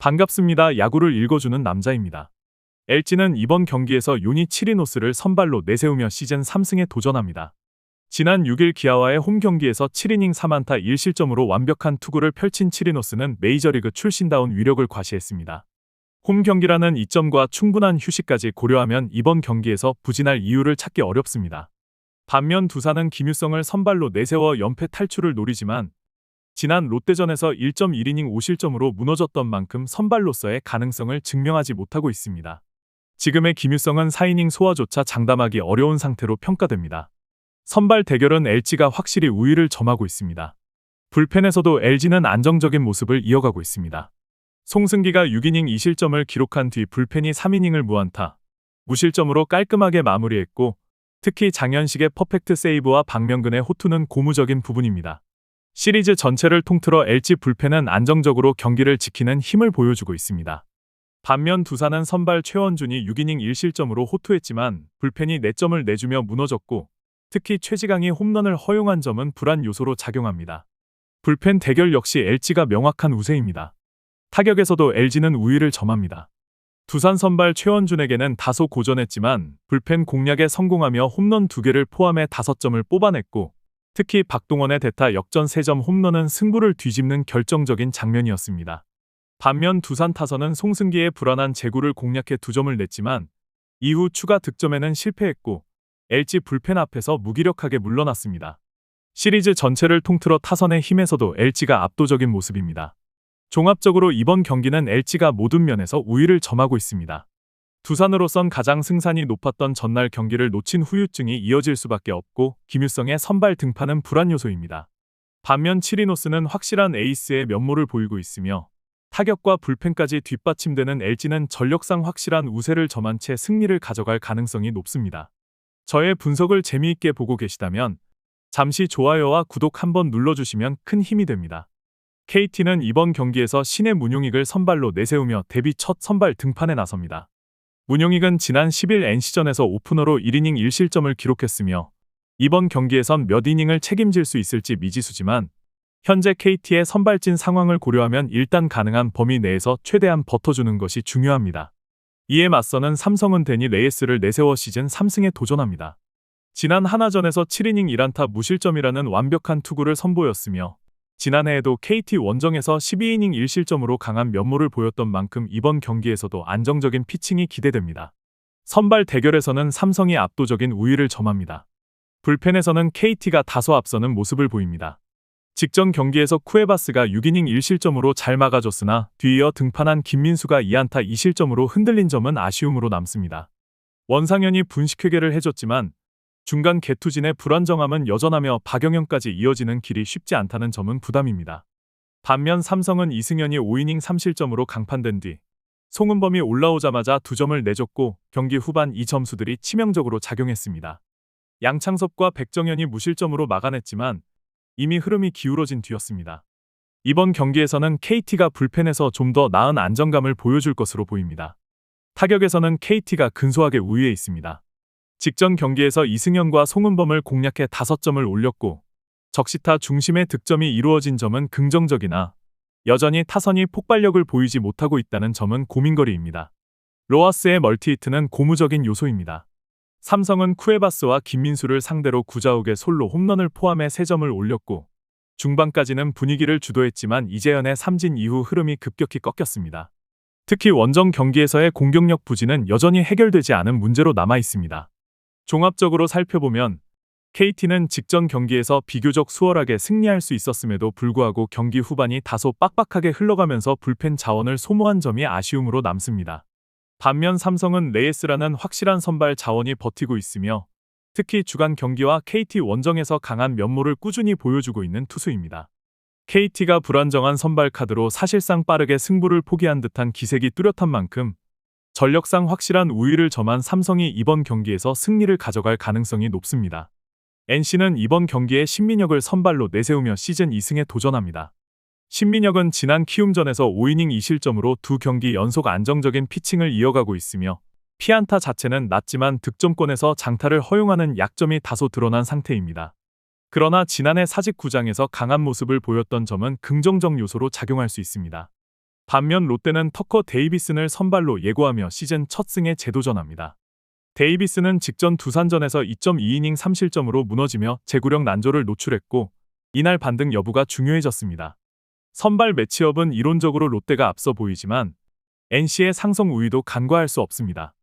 반갑습니다. 야구를 읽어주는 남자입니다. LG는 이번 경기에서 요니 치리노스를 선발로 내세우며 시즌 3승에 도전합니다. 지난 6일 기아와의 홈 경기에서 7이닝 3안타 1실점으로 완벽한 투구를 펼친 치리노스는 메이저리그 출신다운 위력을 과시했습니다. 홈 경기라는 이점과 충분한 휴식까지 고려하면 이번 경기에서 부진할 이유를 찾기 어렵습니다. 반면 두산은 김유성을 선발로 내세워 연패 탈출을 노리지만 지난 롯데전에서 1.1이닝 5실점으로 무너졌던 만큼 선발로서의 가능성을 증명하지 못하고 있습니다. 지금의 김유성은 4이닝 소화조차 장담하기 어려운 상태로 평가됩니다. 선발 대결은 LG가 확실히 우위를 점하고 있습니다. 불펜에서도 LG는 안정적인 모습을 이어가고 있습니다. 송승기가 6이닝 2실점을 기록한 뒤 불펜이 3이닝을 무안타, 무실점으로 깔끔하게 마무리했고 특히 장현식의 퍼펙트 세이브와 박명근의 호투는 고무적인 부분입니다. 시리즈 전체를 통틀어 LG 불펜은 안정적으로 경기를 지키는 힘을 보여주고 있습니다. 반면 두산은 선발 최원준이 6이닝 1실점으로 호투했지만 불펜이 4점을 내주며 무너졌고 특히 최지강이 홈런을 허용한 점은 불안 요소로 작용합니다. 불펜 대결 역시 LG가 명확한 우세입니다. 타격에서도 LG는 우위를 점합니다. 두산 선발 최원준에게는 다소 고전했지만 불펜 공략에 성공하며 홈런 2개를 포함해 5점을 뽑아냈고 특히 박동원의 대타 역전 3점 홈런은 승부를 뒤집는 결정적인 장면이었습니다. 반면 두산 타선은 송승기의 불안한 제구를 공략해 2점을 냈지만 이후 추가 득점에는 실패했고 LG 불펜 앞에서 무기력하게 물러났습니다. 시리즈 전체를 통틀어 타선의 힘에서도 LG가 압도적인 모습입니다. 종합적으로 이번 경기는 LG가 모든 면에서 우위를 점하고 있습니다. 두산으로선 가장 승산이 높았던 전날 경기를 놓친 후유증이 이어질 수밖에 없고 김유성의 선발 등판은 불안 요소입니다. 반면 치리노스는 확실한 에이스의 면모를 보이고 있으며 타격과 불펜까지 뒷받침되는 LG는 전력상 확실한 우세를 점한 채 승리를 가져갈 가능성이 높습니다. 저의 분석을 재미있게 보고 계시다면 잠시 좋아요와 구독 한번 눌러주시면 큰 힘이 됩니다. KT는 이번 경기에서 신의 문용익을 선발로 내세우며 데뷔 첫 선발 등판에 나섭니다. 문용익은 지난 10일 NC전에서 오프너로 1이닝 1실점을 기록했으며 이번 경기에선 몇 이닝을 책임질 수 있을지 미지수지만 현재 KT의 선발진 상황을 고려하면 일단 가능한 범위 내에서 최대한 버텨주는 것이 중요합니다. 이에 맞서는 삼성은 데니 레이스를 내세워 시즌 3승에 도전합니다. 지난 하나전에서 7이닝 1안타 무실점이라는 완벽한 투구를 선보였으며 지난해에도 KT 원정에서 12이닝 1실점으로 강한 면모를 보였던 만큼 이번 경기에서도 안정적인 피칭이 기대됩니다. 선발 대결에서는 삼성이 압도적인 우위를 점합니다. 불펜에서는 KT가 다소 앞서는 모습을 보입니다. 직전 경기에서 쿠에바스가 6이닝 1실점으로 잘 막아줬으나 뒤이어 등판한 김민수가 2안타 2실점으로 흔들린 점은 아쉬움으로 남습니다. 원상현이 분식회계를 해줬지만 중간 개투진의 불안정함은 여전하며 박영영까지 이어지는 길이 쉽지 않다는 점은 부담입니다. 반면 삼성은 이승현이 5이닝 3실점으로 강판된 뒤 송은범이 올라오자마자 2점을 내줬고 경기 후반 이 점수들이 치명적으로 작용했습니다. 양창섭과 백정현이 무실점으로 막아냈지만 이미 흐름이 기울어진 뒤였습니다. 이번 경기에서는 KT가 불펜에서 좀 더 나은 안정감을 보여줄 것으로 보입니다. 타격에서는 KT가 근소하게 우위에 있습니다. 직전 경기에서 이승현과 송은범을 공략해 5점을 올렸고 적시타 중심의 득점이 이루어진 점은 긍정적이나 여전히 타선이 폭발력을 보이지 못하고 있다는 점은 고민거리입니다. 로하스의 멀티히트는 고무적인 요소입니다. 삼성은 쿠에바스와 김민수를 상대로 구자욱의 솔로 홈런을 포함해 3점을 올렸고 중반까지는 분위기를 주도했지만 이재현의 삼진 이후 흐름이 급격히 꺾였습니다. 특히 원정 경기에서의 공격력 부진은 여전히 해결되지 않은 문제로 남아 있습니다. 종합적으로 살펴보면 KT는 직전 경기에서 비교적 수월하게 승리할 수 있었음에도 불구하고 경기 후반이 다소 빡빡하게 흘러가면서 불펜 자원을 소모한 점이 아쉬움으로 남습니다. 반면 삼성은 레이스라는 확실한 선발 자원이 버티고 있으며 특히 주간 경기와 KT 원정에서 강한 면모를 꾸준히 보여주고 있는 투수입니다. KT가 불안정한 선발 카드로 사실상 빠르게 승부를 포기한 듯한 기색이 뚜렷한 만큼 전력상 확실한 우위를 점한 삼성이 이번 경기에서 승리를 가져갈 가능성이 높습니다. NC는 이번 경기에 신민혁을 선발로 내세우며 시즌 2승에 도전합니다. 신민혁은 지난 키움전에서 5이닝 2실점으로 2경기 연속 안정적인 피칭을 이어가고 있으며 피안타 자체는 낮지만 득점권에서 장타를 허용하는 약점이 다소 드러난 상태입니다. 그러나 지난해 사직구장에서 강한 모습을 보였던 점은 긍정적 요소로 작용할 수 있습니다. 반면 롯데는 터커 데이비슨을 선발로 예고하며 시즌 첫 승에 재도전합니다. 데이비스는 직전 두산전에서 2.2이닝 3실점으로 무너지며 제구력 난조를 노출했고 이날 반등 여부가 중요해졌습니다. 선발 매치업은 이론적으로 롯데가 앞서 보이지만 NC의 상성 우위도 간과할 수 없습니다.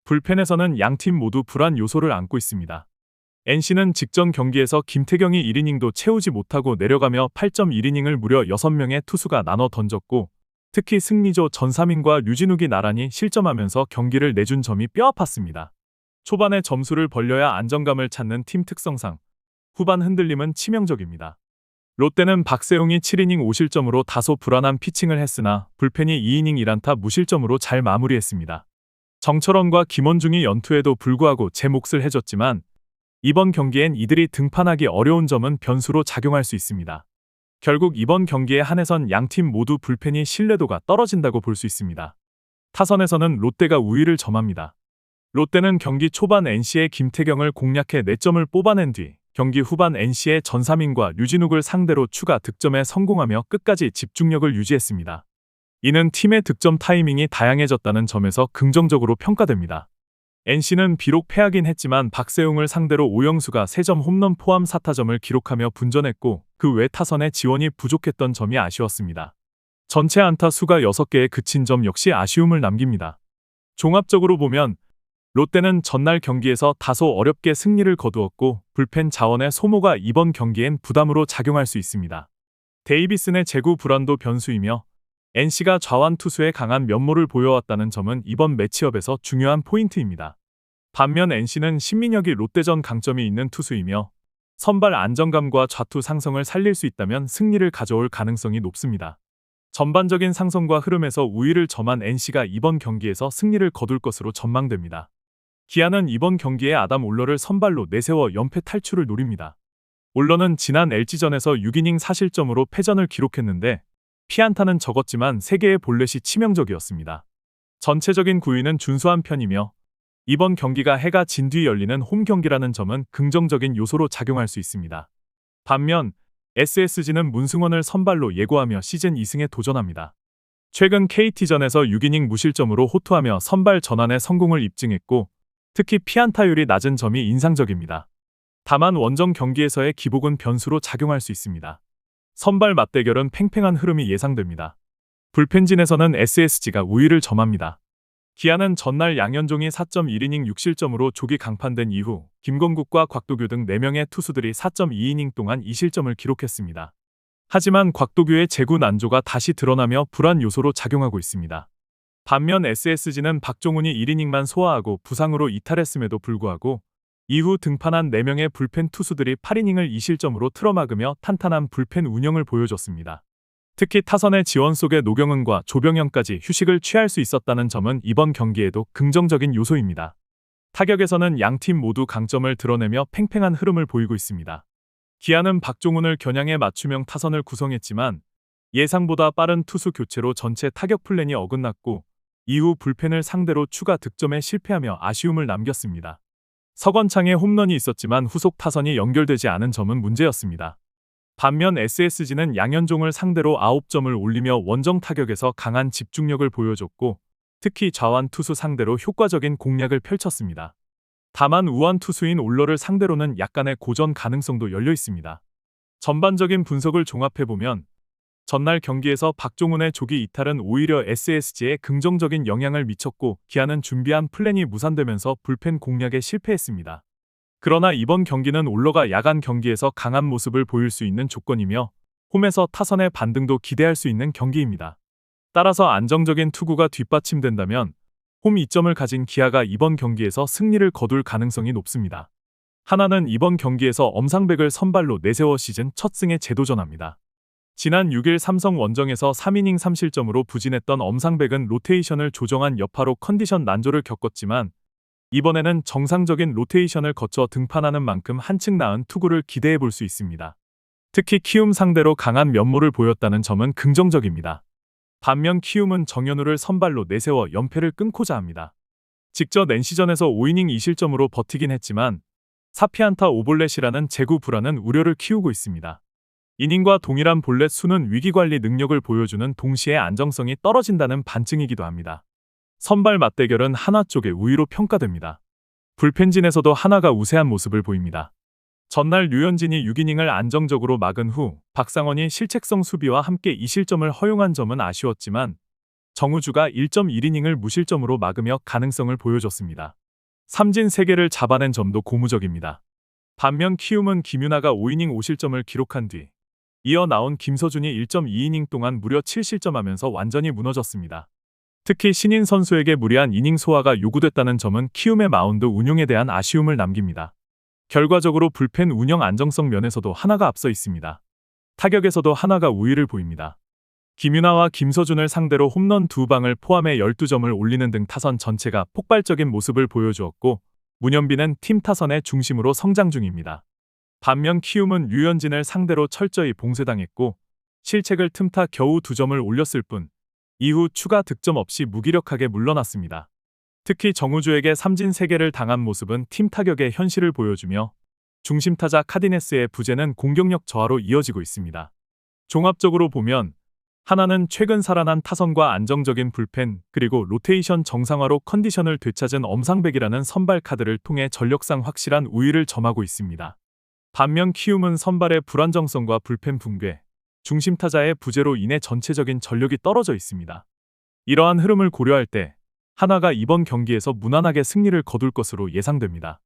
불펜에서는 양팀 모두 불안 요소를 안고 있습니다. NC는 직전 경기에서 김태경이 1이닝도 채우지 못하고 내려가며 8.1이닝을 무려 6명의 투수가 나눠 던졌고 특히 승리조 전삼인과 류진욱이 나란히 실점하면서 경기를 내준 점이 뼈아팠습니다. 초반에 점수를 벌려야 안정감을 찾는 팀 특성상 후반 흔들림은 치명적입니다. 롯데는 박세웅이 7이닝 5실점으로 다소 불안한 피칭을 했으나 불펜이 2이닝 1안타 무실점으로 잘 마무리했습니다. 정철원과 김원중이 연투에도 불구하고 제 몫을 해줬지만 이번 경기엔 이들이 등판하기 어려운 점은 변수로 작용할 수 있습니다. 결국 이번 경기에 한해선 양팀 모두 불펜이 신뢰도가 떨어진다고 볼 수 있습니다. 타선에서는 롯데가 우위를 점합니다. 롯데는 경기 초반 NC의 김태경을 공략해 4점을 뽑아낸 뒤 경기 후반 NC의 전삼인과 류진욱을 상대로 추가 득점에 성공하며 끝까지 집중력을 유지했습니다. 이는 팀의 득점 타이밍이 다양해졌다는 점에서 긍정적으로 평가됩니다. NC는 비록 패하긴 했지만 박세웅을 상대로 오영수가 3점 홈런 포함 4타점을 기록하며 분전했고 그 외 타선의 지원이 부족했던 점이 아쉬웠습니다. 전체 안타 수가 6개에 그친 점 역시 아쉬움을 남깁니다. 종합적으로 보면 롯데는 전날 경기에서 다소 어렵게 승리를 거두었고 불펜 자원의 소모가 이번 경기엔 부담으로 작용할 수 있습니다. 데이비슨의 제구 불안도 변수이며 NC가 좌완 투수의 강한 면모를 보여왔다는 점은 이번 매치업에서 중요한 포인트입니다. 반면 NC는 신민혁이 롯데전 강점이 있는 투수이며 선발 안정감과 좌투 상성을 살릴 수 있다면 승리를 가져올 가능성이 높습니다. 전반적인 상성과 흐름에서 우위를 점한 NC가 이번 경기에서 승리를 거둘 것으로 전망됩니다. 기아는 이번 경기에 아담 올러를 선발로 내세워 연패 탈출을 노립니다. 올러는 지난 LG전에서 6이닝 4실점으로 패전을 기록했는데 피안타는 적었지만 3개의 볼넷이 치명적이었습니다. 전체적인 구위는 준수한 편이며 이번 경기가 해가 진 뒤 열리는 홈 경기라는 점은 긍정적인 요소로 작용할 수 있습니다. 반면 SSG는 문승원을 선발로 예고하며 시즌 2승에 도전합니다. 최근 KT전에서 6이닝 무실점으로 호투하며 선발 전환에 성공을 입증했고 특히 피안타율이 낮은 점이 인상적입니다. 다만 원정 경기에서의 기복은 변수로 작용할 수 있습니다. 선발 맞대결은 팽팽한 흐름이 예상됩니다. 불펜진에서는 SSG가 우위를 점합니다. 기아는 전날 양현종이 4.1이닝 6실점으로 조기 강판된 이후 김건국과 곽도규 등 4명의 투수들이 4.2이닝 동안 2실점을 기록했습니다. 하지만 곽도규의 제구 난조가 다시 드러나며 불안 요소로 작용하고 있습니다. 반면 SSG는 박종훈이 1이닝만 소화하고 부상으로 이탈했음에도 불구하고 이후 등판한 4명의 불펜 투수들이 8이닝을 2실점으로 틀어막으며 탄탄한 불펜 운영을 보여줬습니다. 특히 타선의 지원 속에 노경은과 조병현까지 휴식을 취할 수 있었다는 점은 이번 경기에도 긍정적인 요소입니다. 타격에서는 양팀 모두 강점을 드러내며 팽팽한 흐름을 보이고 있습니다. 기아는 박종훈을 겨냥해 맞춤형 타선을 구성했지만 예상보다 빠른 투수 교체로 전체 타격 플랜이 어긋났고 이후 불펜을 상대로 추가 득점에 실패하며 아쉬움을 남겼습니다. 서건창의 홈런이 있었지만 후속 타선이 연결되지 않은 점은 문제였습니다. 반면 SSG는 양현종을 상대로 9점을 올리며 원정 타격에서 강한 집중력을 보여줬고 특히 좌완 투수 상대로 효과적인 공략을 펼쳤습니다. 다만 우완 투수인 올러를 상대로는 약간의 고전 가능성도 열려 있습니다. 전반적인 분석을 종합해보면 전날 경기에서 박종훈의 조기 이탈은 오히려 SSG에 긍정적인 영향을 미쳤고 기아는 준비한 플랜이 무산되면서 불펜 공략에 실패했습니다. 그러나 이번 경기는 올러가 야간 경기에서 강한 모습을 보일 수 있는 조건이며 홈에서 타선의 반등도 기대할 수 있는 경기입니다. 따라서 안정적인 투구가 뒷받침된다면 홈 2점을 가진 기아가 이번 경기에서 승리를 거둘 가능성이 높습니다. 하나는 이번 경기에서 엄상백을 선발로 내세워 시즌 첫 승에 재도전합니다. 지난 6일 삼성 원정에서 3이닝 3실점으로 부진했던 엄상백은 로테이션을 조정한 여파로 컨디션 난조를 겪었지만 이번에는 정상적인 로테이션을 거쳐 등판하는 만큼 한층 나은 투구를 기대해 볼 수 있습니다. 특히 키움 상대로 강한 면모를 보였다는 점은 긍정적입니다. 반면 키움은 정현우를 선발로 내세워 연패를 끊고자 합니다. 직접 NC전에서 5이닝 2실점으로 버티긴 했지만 4피안타 5볼넷이라는 제구 불안은 우려를 키우고 있습니다. 이닝과 동일한 볼넷 수는 위기관리 능력을 보여주는 동시에 안정성이 떨어진다는 반증이기도 합니다. 선발 맞대결은 하나 쪽의 우위로 평가됩니다. 불펜진에서도 하나가 우세한 모습을 보입니다. 전날 류현진이 6이닝을 안정적으로 막은 후 박상원이 실책성 수비와 함께 2실점을 허용한 점은 아쉬웠지만 정우주가 1.1이닝을 무실점으로 막으며 가능성을 보여줬습니다. 삼진 3개를 잡아낸 점도 고무적입니다. 반면 키움은 김윤아가 5이닝 5실점을 기록한 뒤 이어 나온 김서준이 1.2이닝 동안 무려 7실점하면서 완전히 무너졌습니다. 특히 신인 선수에게 무리한 이닝 소화가 요구됐다는 점은 키움의 마운드 운용에 대한 아쉬움을 남깁니다. 결과적으로 불펜 운영 안정성 면에서도 하나가 앞서 있습니다. 타격에서도 하나가 우위를 보입니다. 김윤아와 김서준을 상대로 홈런 2방을 포함해 12점을 올리는 등 타선 전체가 폭발적인 모습을 보여주었고 문현빈은 팀 타선의 중심으로 성장 중입니다. 반면 키움은 류현진을 상대로 철저히 봉쇄당했고 실책을 틈타 겨우 2점을 올렸을 뿐 이후 추가 득점 없이 무기력하게 물러났습니다. 특히 정우주에게 삼진 3개를 당한 모습은 팀 타격의 현실을 보여주며 중심타자 카디네스의 부재는 공격력 저하로 이어지고 있습니다. 종합적으로 보면 하나는 최근 살아난 타선과 안정적인 불펜 그리고 로테이션 정상화로 컨디션을 되찾은 엄상백이라는 선발 카드를 통해 전력상 확실한 우위를 점하고 있습니다. 반면 키움은 선발의 불안정성과 불펜 붕괴, 중심타자의 부재로 인해 전체적인 전력이 떨어져 있습니다. 이러한 흐름을 고려할 때 하나가 이번 경기에서 무난하게 승리를 거둘 것으로 예상됩니다.